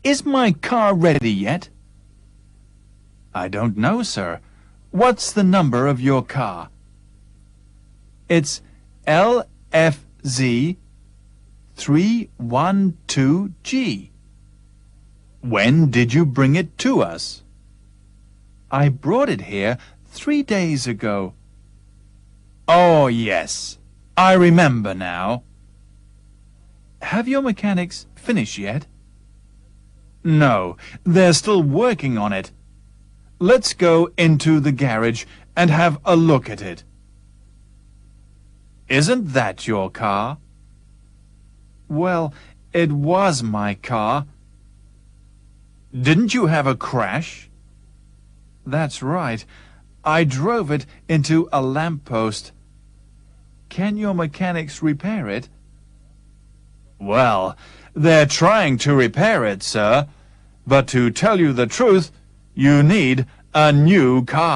Is my car ready yet? I don't know, sir. What's the number of your car? It's LFZ 312G. When did you bring it to us? I brought it here 3 days ago. Oh, yes. I remember now. Have your mechanics finished yet? No, they're still working on it. Let's go into the garage and have a look at it. Isn't that your car? Well, it was my car. Didn't you have a crash? That's right. I drove it into a lamppost. Can your mechanics repair it? Well, they're trying to repair it, sir. But to tell you the truth, you need a new car.